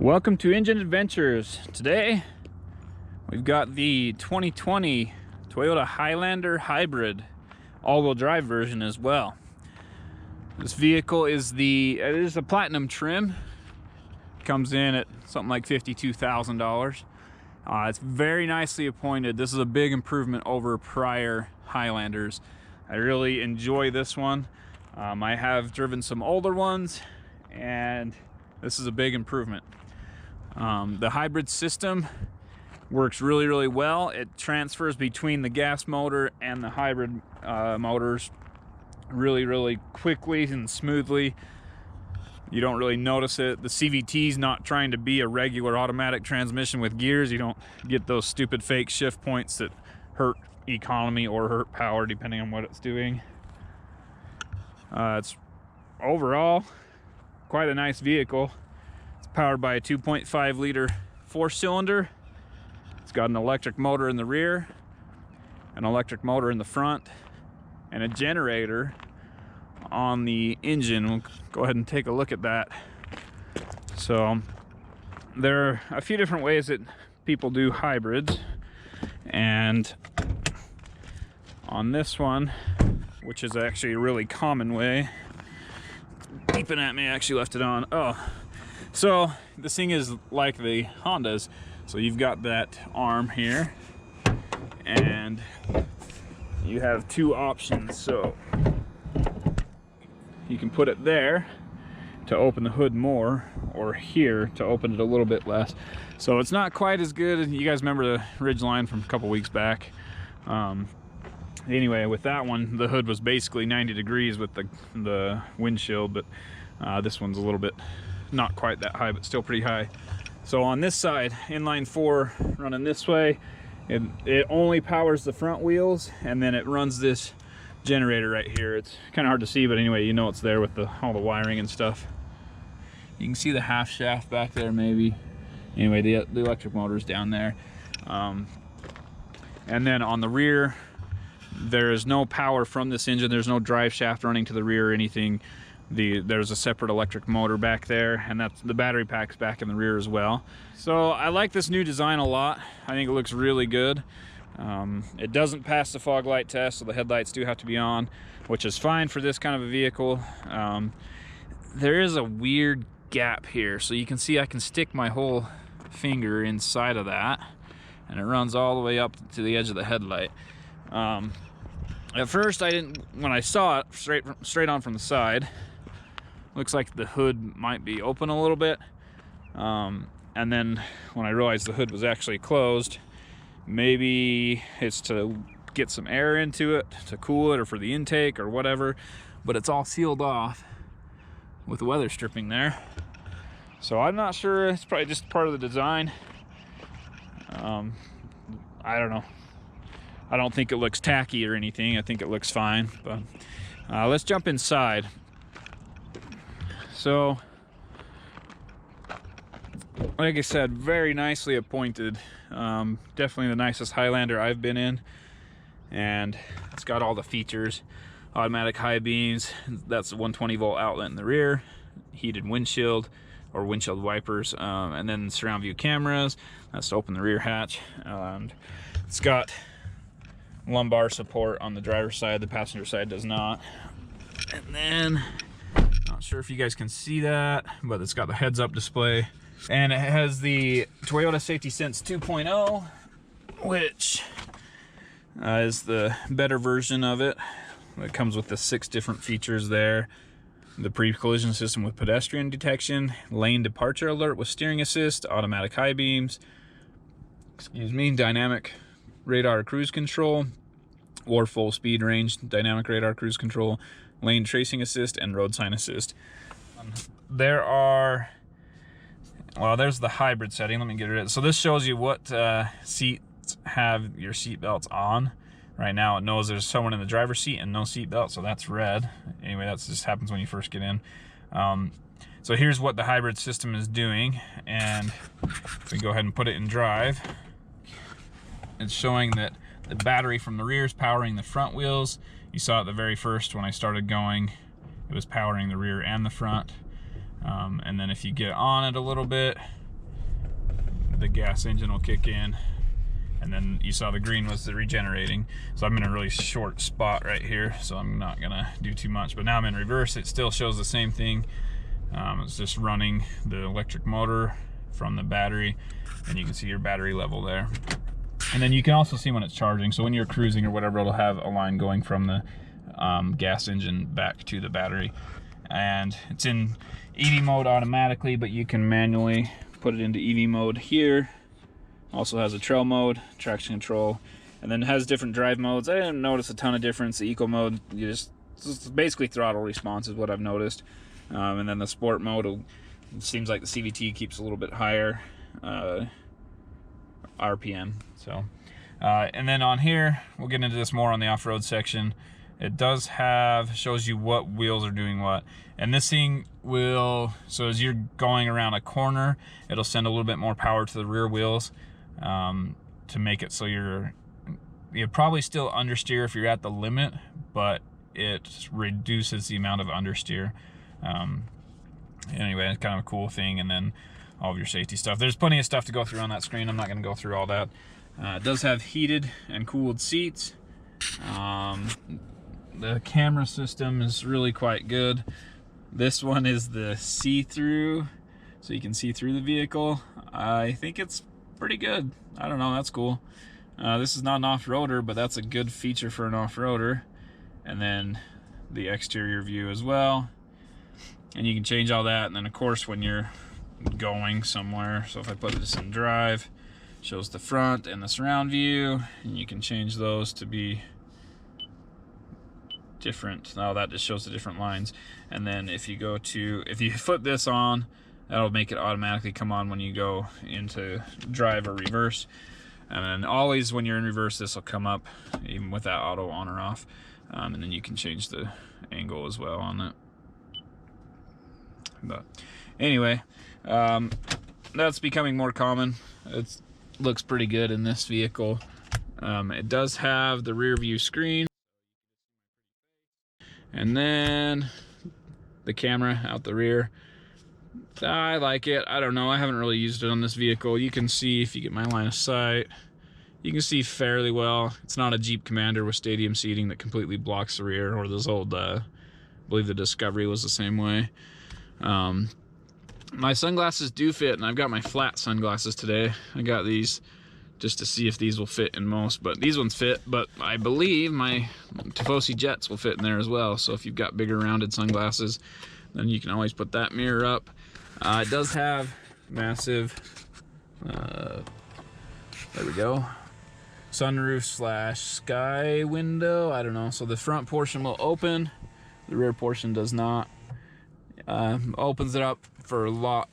Welcome to Engine Adventures. Today we've got the 2020 Toyota Highlander Hybrid all-wheel drive version as well. This vehicle is it is a platinum trim. Comes in at something like $52,000. It's very nicely appointed. This is a big improvement over prior Highlanders. I really enjoy this one. I have driven some older ones and this is a big improvement. The hybrid system works really well. It transfers between the gas motor and the hybrid motors really quickly and smoothly. You don't really notice it. The CVT is not trying to be a regular automatic transmission with gears. You don't get those stupid fake shift points that hurt economy or hurt power depending on what it's doing. It's overall quite a nice vehicle. Powered by a 2.5 liter 4-cylinder. It's got an electric motor in the rear, an electric motor in the front, and a generator on the engine. We'll go ahead and take a look at that. So there are a few different ways that people do hybrids, and on this one, which is actually a really common way, beeping at me, I actually left it on. So this thing is like the Hondas. So you've got that arm here and you have two options. So you can put it there to open the hood more, or here to open it a little bit less. So it's not quite as good. You guys remember the Ridgeline from a couple weeks back. Anyway, with that one, the hood was basically 90 degrees with the windshield, but this one's a little bit not quite that high, but still pretty high. So on this side, inline 4 running this way, it only powers the front wheels, and then it runs this generator right here. It's kind of hard to see, but anyway, you know it's there with all the wiring and stuff. You can see the half shaft back there maybe. Anyway, the electric motor's down there. And then on the rear, there is no power from this engine. There's no drive shaft running to the rear or anything. There's a separate electric motor back there, and that's the battery pack's back in the rear as well. So I like this new design a lot. I think it looks really good. It doesn't pass the fog light test, so the headlights do have to be on, which is fine for this kind of a vehicle. There is a weird gap here, so you can see I can stick my whole finger inside of that, and it runs all the way up to the edge of the headlight. At first, I didn't, when I saw it straight on from the side, looks like the hood might be open a little bit. And then when I realized the hood was actually closed, maybe it's to get some air into it, to cool it, or for the intake or whatever, but it's all sealed off with the weather stripping there. So I'm not sure, it's probably just part of the design. I don't know. I don't think it looks tacky or anything. I think it looks fine, but let's jump inside. So, like I said, very nicely appointed. Definitely the nicest Highlander I've been in, and it's got all the features. Automatic high beams, that's the 120 volt outlet in the rear, heated windshield or windshield wipers, and then surround view cameras. That's to open the rear hatch. It's got lumbar support on the driver's side, the passenger side does not. And then, not sure if you guys can see that, but it's got the heads-up display, and it has the Toyota Safety Sense 2.0, which is the better version of it. It comes with the 6 different features there: the pre-collision system with pedestrian detection, lane departure alert with steering assist, automatic high beams, dynamic radar cruise control, or full speed range dynamic radar cruise control, lane tracing assist, and road sign assist. There's the hybrid setting. Let me get it. So this shows you what seats have your seat belts on. Right now it knows there's someone in the driver's seat and no seat belt, so that's red. Anyway, that just happens when you first get in. So here's what the hybrid system is doing, and if we go ahead and put it in drive, it's showing that the battery from the rear is powering the front wheels. You saw it the very first when I started going, it was powering the rear and the front. And then if you get on it a little bit, the gas engine will kick in, and then you saw the green was the regenerating. So I'm in a really short spot right here, so I'm not gonna do too much. But now I'm in reverse, it still shows the same thing. It's just running the electric motor from the battery, and you can see your battery level there. And then you can also see when it's charging. So when you're cruising or whatever, it'll have a line going from the gas engine back to the battery. And it's in EV mode automatically, but you can manually put it into EV mode here. Also has a trail mode, traction control, and then it has different drive modes. I didn't notice a ton of difference. The eco mode, you just basically throttle response is what I've noticed. And then the sport mode, it seems like the CVT keeps a little bit higher RPM. So, and then on here, we'll get into this more on the off-road section. It does have, shows you what wheels are doing what. And this thing will, so as you're going around a corner, it'll send a little bit more power to the rear wheels to make it so you're probably still understeer if you're at the limit, but it reduces the amount of understeer. Anyway, it's kind of a cool thing. And then all of your safety stuff. There's plenty of stuff to go through on that screen. I'm not going to go through all that. It does have heated and cooled seats. The camera system is really quite good. This one is the see-through, so you can see through the vehicle. I think it's pretty good. I don't know, that's cool. This is not an off-roader, but that's a good feature for an off-roader. And then the exterior view as well. And you can change all that. And then of course when you're going somewhere, so if I put this in drive, shows the front and the surround view, and you can change those to be different. Now that just shows the different lines. And then if you go to, if you flip this on, that'll make it automatically come on when you go into drive or reverse. And then always when you're in reverse, this will come up even with that auto on or off. And then you can change the angle as well on it. But anyway, that's becoming more common. It looks pretty good in this vehicle. It does have the rear view screen, and then the camera out the rear. I like it. I don't know, I haven't really used it on this vehicle. You can see, if you get my line of sight, you can see fairly well. It's not a Jeep Commander with stadium seating that completely blocks the rear, or this old, I believe the Discovery was the same way. My sunglasses do fit, and I've got my flat sunglasses today. I got these just to see if these will fit in most, but these ones fit. But I believe my Tifosi Jets will fit in there as well. So if you've got bigger rounded sunglasses, then you can always put that mirror up. It does have massive, there we go, sunroof slash sky window. I don't know. So the front portion will open, the rear portion does not. Opens it up for a lot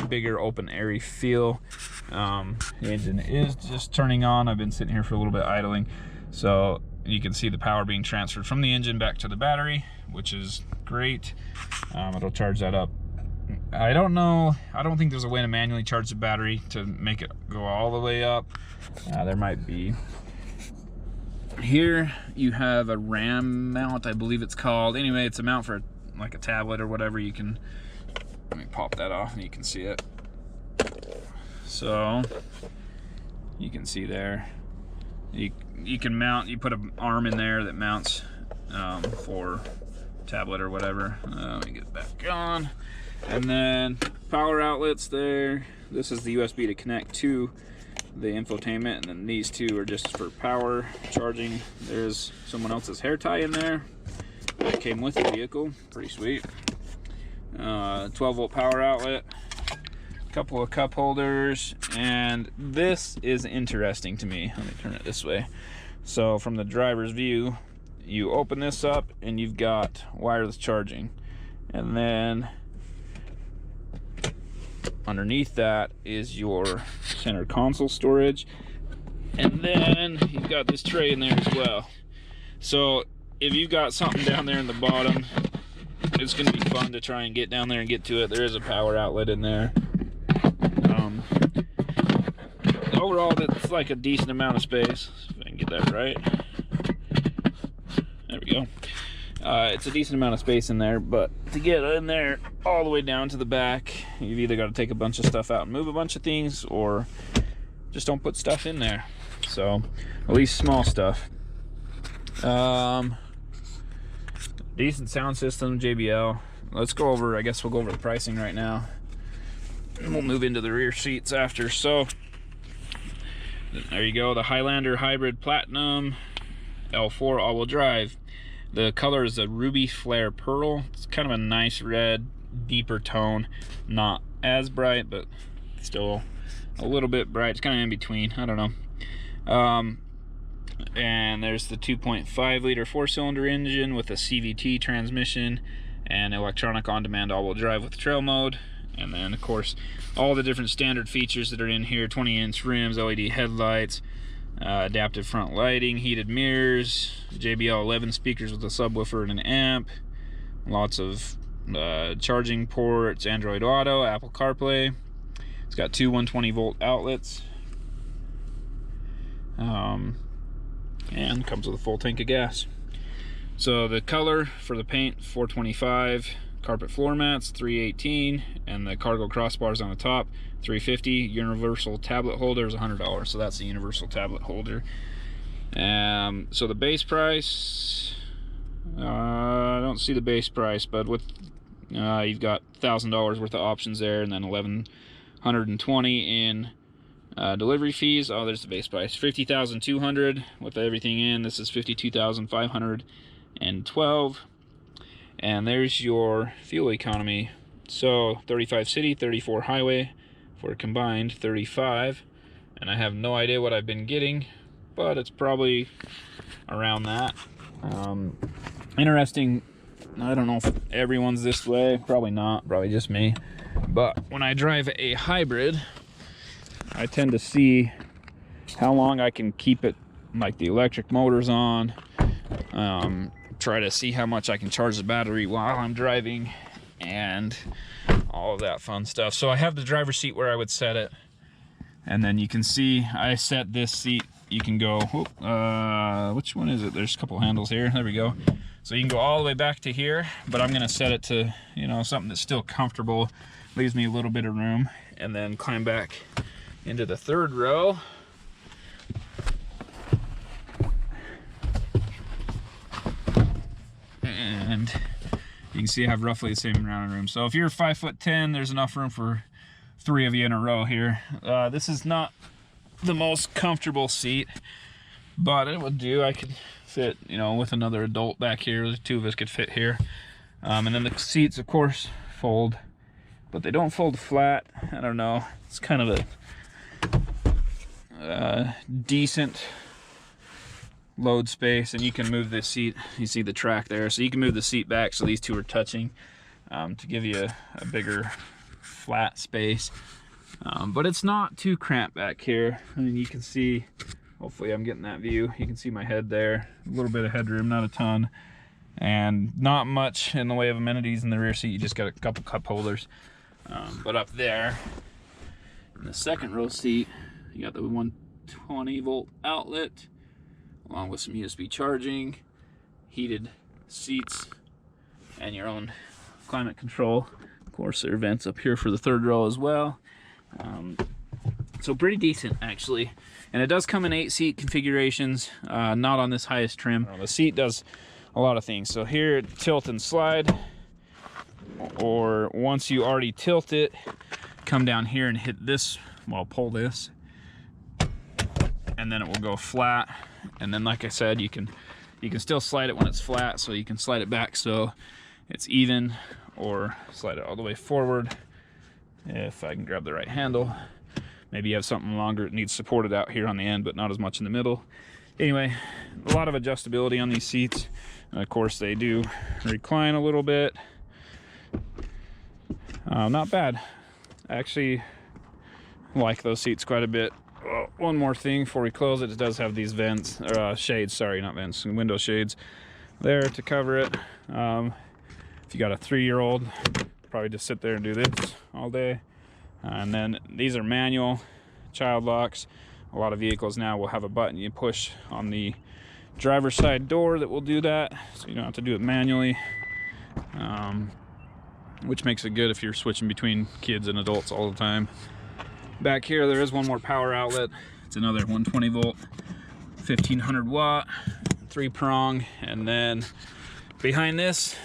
bigger open airy feel. The engine is just turning on. I've been sitting here for a little bit idling, so you can see the power being transferred from the engine back to the battery, which is great. It'll charge that up. I don't know, I don't think there's a way to manually charge the battery to make it go all the way up. There might be. Here you have a RAM mount, I believe it's called. Anyway, it's a mount for like a tablet or whatever. You can, let me pop that off and you can see it. So you can see there, you can mount, you put an arm in there that mounts for tablet or whatever. Let me get it back on. And then power outlets there. This is the USB to connect to the infotainment, and then these two are just for power charging. There's someone else's hair tie in there that came with the vehicle, pretty sweet. 12-volt power outlet, a couple of cup holders, and this is interesting to me. Let me turn it this way. So from the driver's view, you open this up and you've got wireless charging, and then underneath that is your center console storage, and then you've got this tray in there as well. So if you've got something down there in the bottom, it's going to be fun to try and get down there and get to it. There is a power outlet in there. Overall, that's like a decent amount of space, if I can get that right. There we go. It's a decent amount of space in there, but to get in there all the way down to the back, you've either got to take a bunch of stuff out and move a bunch of things, or just don't put stuff in there. So at least small stuff. Decent sound system, JBL. Let's go over, I guess we'll go over the pricing right now, and we'll move into the rear seats after. So there you go, the Highlander Hybrid Platinum L4 all-wheel drive. The color is a ruby flare pearl. It's kind of a nice red, deeper tone, not as bright, but still a little bit bright. It's kind of in between, I don't know. And there's the 2.5 liter 4-cylinder engine with a CVT transmission and electronic on-demand all-wheel drive with trail mode. And then of course all the different standard features that are in here: 20-inch rims, LED headlights, adaptive front lighting, heated mirrors, JBL 11 speakers with a subwoofer and an amp, lots of charging ports, Android Auto, Apple CarPlay. It's got two 120 volt outlets, and comes with a full tank of gas. So the color for the paint, 425, carpet floor mats, 318, and the cargo crossbars on the top, 350. Universal tablet holder is $100, so that's the universal tablet holder. So the base price, I don't see the base price, but with you've got $1,000 worth of options there, and then $1,120 in delivery fees. Oh, there's the base price, $50,200 with everything in. This is $52,512. And there's your fuel economy. So 35 city, 34 highway, for a combined 35. And I have no idea what I've been getting, but it's probably around that. Interesting. I don't know if everyone's this way, probably not, probably just me. But when I drive a hybrid, I tend to see how long I can keep it, like the electric motors on. Try to see how much I can charge the battery while I'm driving, and all of that fun stuff. So I have the driver's seat where I would set it, and then you can see I set this seat. You can go, which one is it? There's a couple handles here. There we go. So you can go all the way back to here, but I'm gonna set it to, you know, something that's still comfortable, leaves me a little bit of room, and then climb back into the third row. And you can see I have roughly the same amount of room. So if you're 5'10", there's enough room for 3 of you in a row here. This is not the most comfortable seat, but it would do. I could fit, you know, with another adult back here. The 2 of us could fit here. And then the seats, of course, fold, but they don't fold flat. I don't know. It's kind of a decent load space, and you can move this seat. You see the track there, so you can move the seat back so these two are touching, to give you a bigger flat space. But it's not too cramped back here. I mean, you can see, hopefully I'm getting that view, you can see my head there. A little bit of headroom, not a ton, and not much in the way of amenities in the rear seat. You just got a couple cup holders. But up there in the second row seat, you got the 120 volt outlet, along with some USB charging, heated seats, and your own climate control. Of course, there are vents up here for the third row as well. So pretty decent, actually. And it does come in 8-seat configurations, not on this highest trim. The seat does a lot of things. So here, tilt and slide, or once you already tilt it, come down here and hit this, well, pull this, and then it will go flat. And then, like I said, you can still slide it when it's flat, so you can slide it back so it's even, or slide it all the way forward if I can grab the right handle. Maybe you have something longer, it needs supported out here on the end, but not as much in the middle. Anyway, a lot of adjustability on these seats. And of course, they do recline a little bit. Not bad. I actually like those seats quite a bit. One more thing before we close it, it does have these vents, or shades, sorry, not vents, window shades there to cover it. If you got a 3-year-old, probably just sit there and do this all day. And then these are manual child locks. A lot of vehicles now will have a button you push on the driver's side door that will do that, so you don't have to do it manually, which makes it good if you're switching between kids and adults all the time. Back here there is one more power outlet. It's another 120 volt 1500 watt 3-prong, and then behind this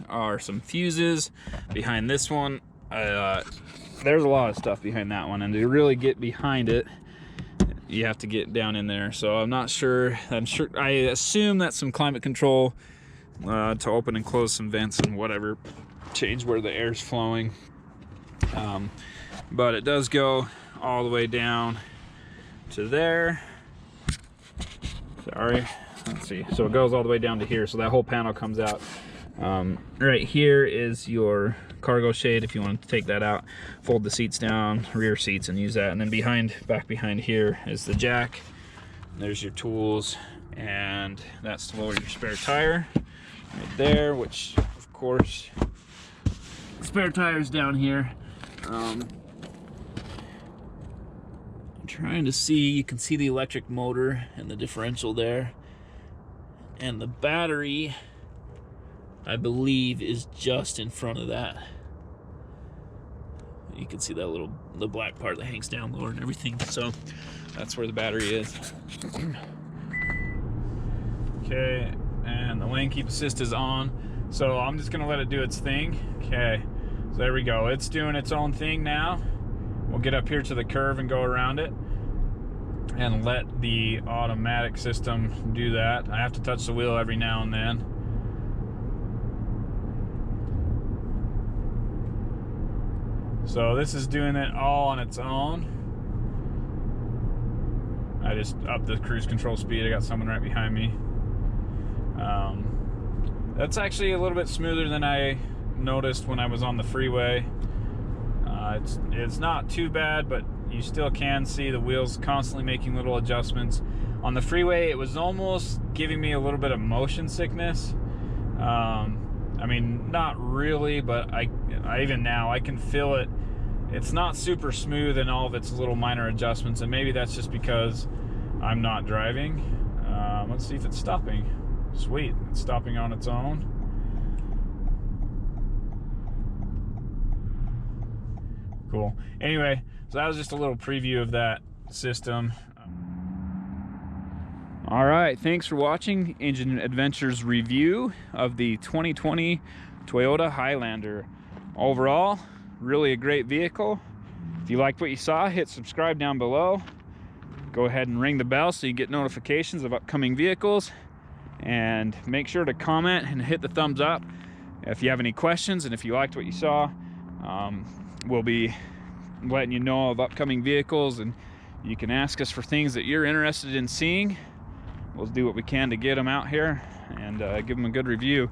are some fuses. Behind this one there's a lot of stuff behind that one, and to really get behind it you have to get down in there. So I'm not sure. I assume that's some climate control to open and close some vents and whatever, change where the air's flowing. But it does go all the way down to there. Sorry, let's see. So it goes all the way down to here. So that whole panel comes out. Right here is your cargo shade if you want to take that out, fold the seats down, rear seats, and use that. And then back behind here is the jack. There's your tools, and that's to lower your spare tire right there, which of course spare tire's down here. I'm trying to see, you can see the electric motor and the differential there, and the battery I believe is just in front of that. You can see that the black part that hangs down lower and everything. So that's where the battery is. Okay, and the lane keep assist is on. So I'm just gonna let it do its thing. Okay, so there we go. It's doing its own thing now. We'll get up here to the curve and go around it and let the automatic system do that. I have to touch the wheel every now and then. So this is doing it all on its own. I just upped the cruise control speed. I got someone right behind me. That's actually a little bit smoother than I noticed when I was on the freeway. It's not too bad, but you still can see the wheels constantly making little adjustments. On the freeway, it was almost giving me a little bit of motion sickness. I mean, not really, but I even now I can feel it. It's not super smooth in all of its little minor adjustments, and maybe that's just because I'm not driving. Let's see if it's stopping. Sweet, it's stopping on its own. Cool. Anyway, so that was just a little preview of that system. All right, thanks for watching Engine Adventures review of the 2020 Toyota Highlander. Overall, really a great vehicle. If you liked what you saw, hit subscribe down below. Go ahead and ring the bell so you get notifications of upcoming vehicles. And make sure to comment and hit the thumbs up if you have any questions, and if you liked what you saw. We'll be letting you know of upcoming vehicles, and you can ask us for things that you're interested in seeing. We'll do what we can to get them out here and give them a good review.